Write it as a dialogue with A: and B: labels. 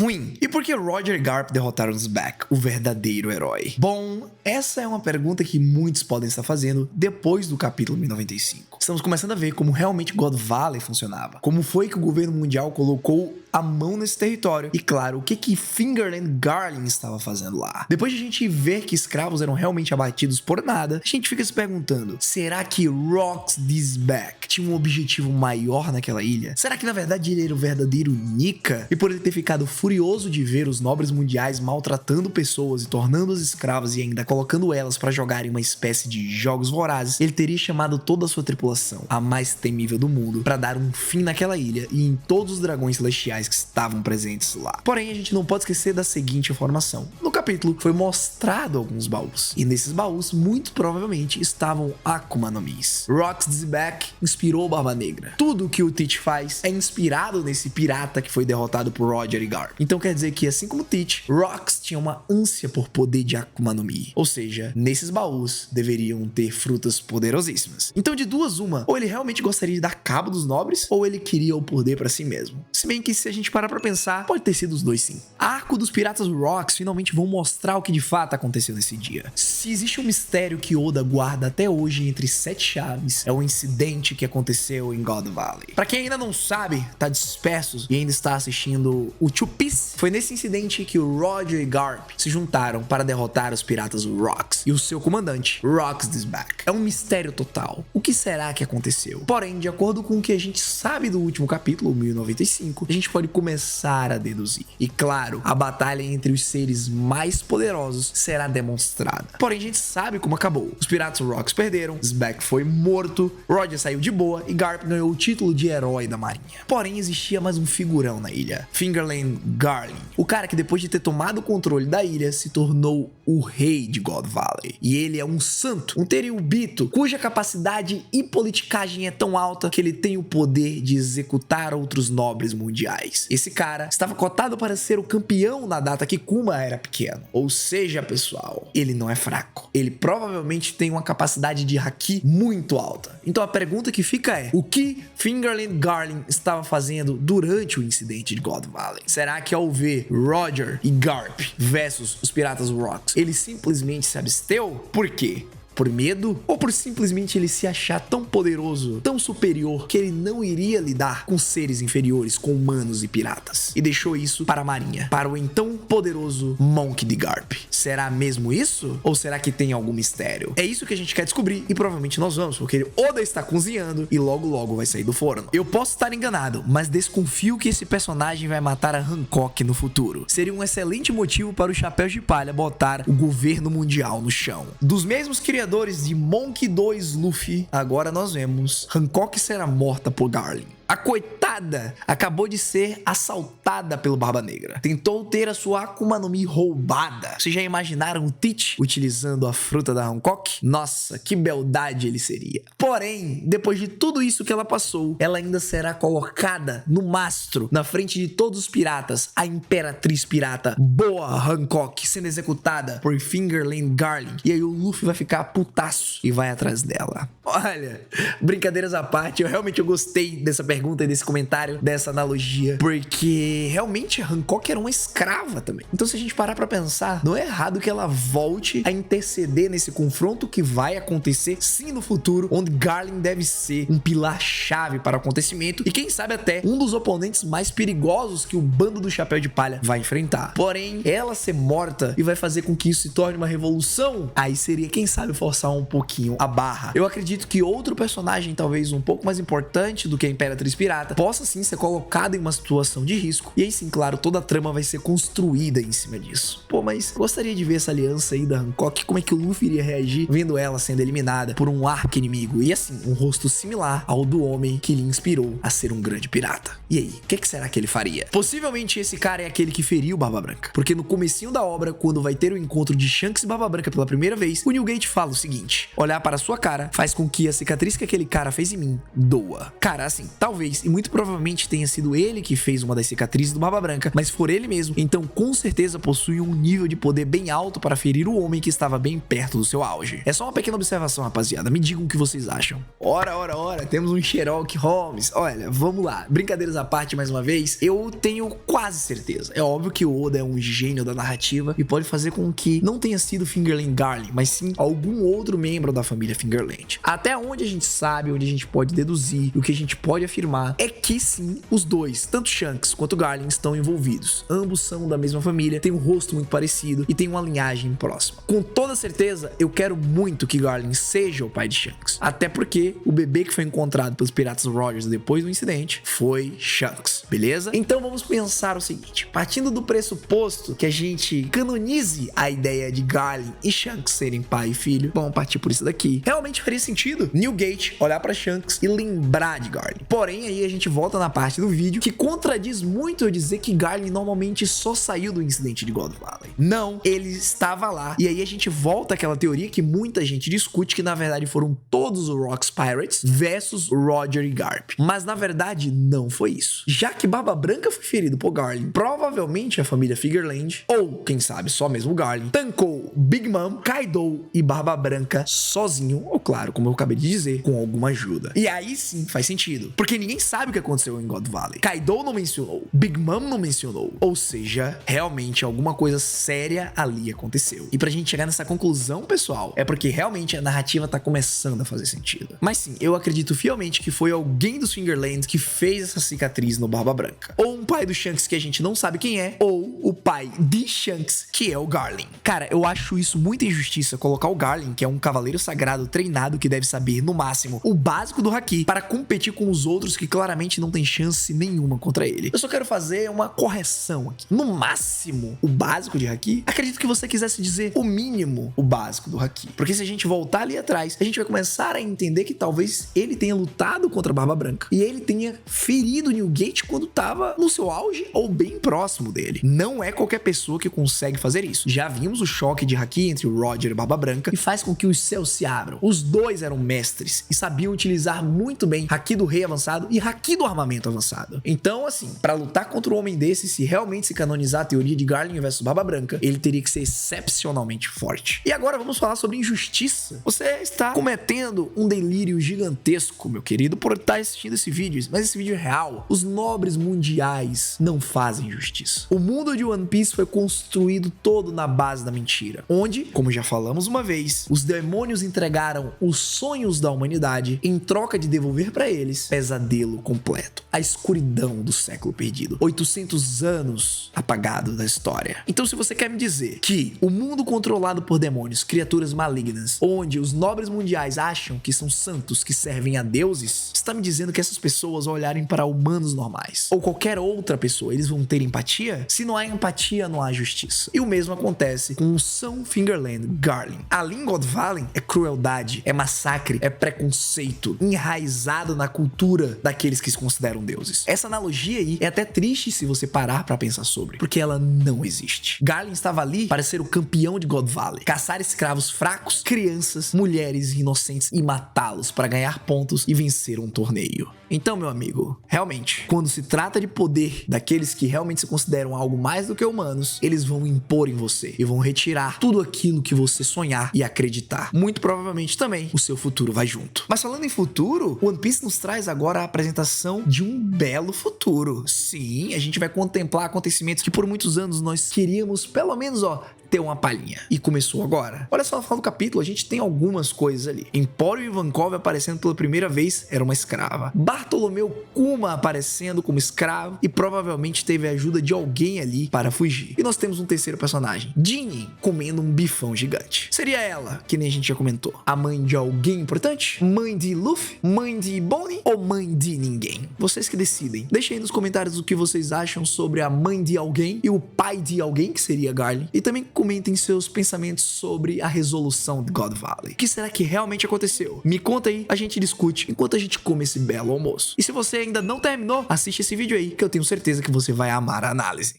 A: ruim. E por que Roger e Garp derrotaram Zebek, o verdadeiro herói? Bom, essa é uma pergunta que muitos podem estar fazendo depois do capítulo 1095. Estamos começando a ver como realmente God Valley funcionava. Como foi que o governo mundial colocou a mão nesse território. E claro, o que Fingerland Garling estava fazendo lá. Depois de a gente ver que escravos eram realmente abatidos por nada, a gente fica se perguntando, será que Rox Disback tinha um objetivo maior naquela ilha? Será que na verdade ele era o verdadeiro Nika? E por ele ter ficado furioso de ver os nobres mundiais maltratando pessoas e tornando-as escravas e ainda colocando elas para jogarem uma espécie de jogos vorazes, ele teria chamado toda a sua tripulação, a mais temível do mundo, para dar um fim naquela ilha e em todos os dragões celestiais que estavam presentes lá. Porém, a gente não pode esquecer da seguinte informação. No capítulo foi mostrado alguns baús, e nesses baús muito provavelmente estavam Akuma no Mis. Rox Disback inspirou Barba Negra. Tudo que o Teach faz é inspirado nesse pirata que foi derrotado por Roger e Garp. Então quer dizer que, assim como Teach, Rox tinha uma ânsia por poder de Akuma no Mi. Ou seja, nesses baús deveriam ter frutas poderosíssimas. Então de duas uma, ou ele realmente gostaria de dar cabo dos nobres, ou ele queria o poder para si mesmo. Se bem que se a gente parar pra pensar, pode ter sido os dois sim. A Arco dos Piratas Rox finalmente vão mostrar o que de fato aconteceu nesse dia. Se existe um mistério que Oda guarda até hoje entre 7 chaves, é o incidente que aconteceu em God Valley. Pra quem ainda não sabe, tá disperso e ainda está assistindo o Two Piece, foi nesse incidente que o Roger e Garp se juntaram para derrotar os Piratas Rox e o seu comandante, Rox Disback. É um mistério total. O que será que aconteceu? Porém, de acordo com o que a gente sabe do último capítulo, 1095, a gente pode começar a deduzir. E claro, a batalha entre os seres mais poderosos será demonstrada. Porém, a gente sabe como acabou. Os Piratas Rox perderam, Disback foi morto, Roger saiu de boa e Garp ganhou o título de herói da marinha. Porém, existia mais um figurão na ilha, Fingerland Garling, o cara que depois de ter tomado o controle da ilha se tornou o rei de God Valley. E ele é um santo, um Tenryubito, cuja capacidade e politicagem é tão alta que ele tem o poder de executar outros nobres mundiais. Esse cara estava cotado para ser o campeão na data que Kuma era pequeno. Ou seja, pessoal, ele não é fraco. Ele provavelmente tem uma capacidade de haki muito alta. Então a pergunta que fica é, o que Fingerland Garling estava fazendo durante o incidente de God Valley? Será que ao ver Roger e Garp versus os Piratas Rox, ele simplesmente se absteu? Por quê? Por medo? Ou por simplesmente ele se achar tão poderoso, tão superior, que ele não iria lidar com seres inferiores, com humanos e piratas? E deixou isso para a marinha, para o então poderoso Monk de Garp. Será mesmo isso? Ou será que tem algum mistério? É isso que a gente quer descobrir e provavelmente nós vamos, porque Oda está cozinhando e logo logo vai sair do forno. Eu posso estar enganado, mas desconfio que esse personagem vai matar a Hancock no futuro. Seria um excelente motivo para o Chapéu de Palha botar o governo mundial no chão. Dos mesmos criadores de Monk 2 Luffy, agora nós vemos Hancock será morta por Garling. A coitada acabou de ser assaltada pelo Barba Negra. Tentou ter a sua Akuma no Mi roubada. Vocês já imaginaram o Teach utilizando a fruta da Hancock? Nossa, que beldade ele seria. Porém, depois de tudo isso que ela passou, ela ainda será colocada no mastro, na frente de todos os piratas, a Imperatriz Pirata Boa Hancock sendo executada por Fingerland Garling. E aí o Luffy vai ficar putaço e vai atrás dela. Olha, brincadeiras à parte, eu gostei dessa pergunta e desse comentário, dessa analogia, porque realmente a Hancock era uma escrava também. Então se a gente parar pra pensar, não é errado que ela volte a interceder nesse confronto que vai acontecer sim no futuro, onde Garling deve ser um pilar-chave para o acontecimento e quem sabe até um dos oponentes mais perigosos que o bando do Chapéu de Palha vai enfrentar. Porém, ela ser morta e vai fazer com que isso se torne uma revolução, aí seria, quem sabe, forçar um pouquinho a barra. Eu acredito que outro personagem, talvez um pouco mais importante do que a Imperatriz Pirata, possa sim ser colocado em uma situação de risco. E aí sim, claro, toda a trama vai ser construída em cima disso. Pô, mas gostaria de ver essa aliança aí da Hancock, como é que o Luffy iria reagir vendo ela sendo eliminada por um arco inimigo. E assim, um rosto similar ao do homem que lhe inspirou a ser um grande pirata. E aí, o que será que ele faria? Possivelmente esse cara é aquele que feriu Barba Branca. Porque no comecinho da obra, quando vai ter o encontro de Shanks e Barba Branca pela primeira vez, o Newgate fala o seguinte: olhar para a sua cara faz com que a cicatriz que aquele cara fez em mim doa. Cara, assim, talvez talvez e muito provavelmente tenha sido ele que fez uma das cicatrizes do Barba Branca, mas for ele mesmo, então com certeza possui um nível de poder bem alto para ferir o homem que estava bem perto do seu auge. É só uma pequena observação, rapaziada, me digam o que vocês acham. Ora, temos um Sherlock Holmes. Olha, vamos lá, brincadeiras à parte mais uma vez, eu tenho quase certeza. É óbvio que o Oda é um gênio da narrativa e pode fazer com que não tenha sido Fingerling Garling, mas sim algum outro membro da família Fingerland. Até onde a gente sabe, onde a gente pode deduzir, o que a gente pode afirmar é que sim, os dois, tanto Shanks quanto Garling, estão envolvidos. Ambos são da mesma família, têm um rosto muito parecido e têm uma linhagem próxima. Com toda certeza, eu quero muito que Garling seja o pai de Shanks. Até porque o bebê que foi encontrado pelos piratas Rogers depois do incidente foi Shanks, beleza? Então vamos pensar o seguinte, partindo do pressuposto que a gente canonize a ideia de Garling e Shanks serem pai e filho, vamos partir por isso daqui. Realmente faria sentido Newgate olhar pra Shanks e lembrar de Garling. Porém, aí a gente volta na parte do vídeo que contradiz muito eu dizer que Garling normalmente só saiu do incidente de God Valley. Não, ele estava lá. E aí a gente volta àquela teoria que muita gente discute, que na verdade foram todos os Rocks Pirates versus Roger e Garp. Mas na verdade não foi isso. Já que Barba Branca foi ferido por Garling, provavelmente a família Fingerland, ou quem sabe só mesmo Garling, tancou Big Mom, Kaido e Barba Branca sozinho, ou claro, como eu acabei de dizer, com alguma ajuda. E aí sim faz sentido, porque ninguém sabe o que aconteceu em God Valley. Kaido não mencionou, Big Mom não mencionou, ou seja, realmente alguma coisa séria ali aconteceu. E pra gente chegar nessa conclusão, pessoal, é porque realmente a narrativa tá começando a fazer sentido. Mas sim, eu acredito fielmente que foi alguém dos Fingerlands que fez essa cicatriz no Barba Branca. Ou um pai do Shanks que a gente não sabe quem é, ou o pai de Shanks, que é o Garling. Cara, eu acho isso muita injustiça colocar o Garling, que é um cavaleiro sagrado treinado que deve saber, no máximo, o básico do Haki, para competir com os outros que claramente não tem chance nenhuma contra ele. Eu só quero fazer uma correção aqui. No máximo, o básico de Haki? Acredito que você quisesse dizer o mínimo, o básico do Haki. Porque se a gente voltar ali atrás, a gente vai começar a entender que talvez ele tenha lutado contra a Barba Branca e ele tenha ferido Newgate quando tava no seu auge ou bem próximo dele. Não é qualquer pessoa que consegue fazer isso. Já vimos o choque de Haki entre o Roger e Barba Branca e faz com que os céus se abram. Os dois eram mestres e sabiam utilizar muito bem Haki do Rei avançado e Haki do armamento avançado. Então, assim, para lutar contra um homem desse, se realmente se canonizar a teoria de Garling versus Barba Branca, ele teria que ser excepcionalmente forte. E agora vamos falar sobre injustiça. Você está cometendo um delírio gigantesco, meu querido, por estar assistindo esse vídeo, mas esse vídeo é real. Os nobres mundiais não fazem justiça. O mundo de One Piece foi construído todo na base da mentira, onde, como já falamos uma vez, os demônios entregaram os sonhos da humanidade em troca de devolver para eles pesadelo completo, a escuridão do século perdido, 800 anos apagado da história. Então, se você quer me dizer que o mundo controlado por demônios, criaturas malignas, onde os nobres mundiais acham que são santos que servem a deuses, está me dizendo que essas pessoas ao olharem para humanos normais ou qualquer outra pessoa, eles vão ter empatia? Se não há empatia, não há justiça. E o mesmo acontece com o São Fingerland Garling. Ali em God Valley é crueldade, é massacre, é preconceito enraizado na cultura daqueles que se consideram deuses. Essa analogia aí é até triste se você parar pra pensar sobre, porque ela não existe. Garling estava ali para ser o campeão de God Valley, caçar escravos fracos, crianças, mulheres inocentes e matá-los para ganhar pontos e vencer um torneio. Então, meu amigo, realmente, quando se trata de poder daqueles que realmente se consideram algo mais do que humanos, eles vão impor em você e vão retirar tudo aquilo que você sonhar e acreditar. Muito provavelmente também o seu futuro vai junto. Mas falando em futuro, One Piece nos traz agora a apresentação de um belo futuro. Sim, a gente vai contemplar acontecimentos que por muitos anos nós queríamos, pelo menos, ter uma palhinha. E começou agora. Olha só, no final do capítulo, a gente tem algumas coisas ali. Empório Ivankov aparecendo pela primeira vez, era uma escrava. Bartolomeu Kuma aparecendo como escravo e provavelmente teve a ajuda de alguém ali para fugir. E nós temos um terceiro personagem, Ginny, comendo um bifão gigante. Seria ela, que nem a gente já comentou, a mãe de alguém importante? Mãe de Luffy? Mãe de Bonnie? Ou mãe de ninguém? Vocês que decidem. Deixem aí nos comentários o que vocês acham sobre a mãe de alguém e o pai de alguém, que seria Garling. E também comentem seus pensamentos sobre a resolução de God Valley. O que será que realmente aconteceu? Me conta aí, a gente discute enquanto a gente come esse belo almoço. E se você ainda não terminou, assiste esse vídeo aí, que eu tenho certeza que você vai amar a análise.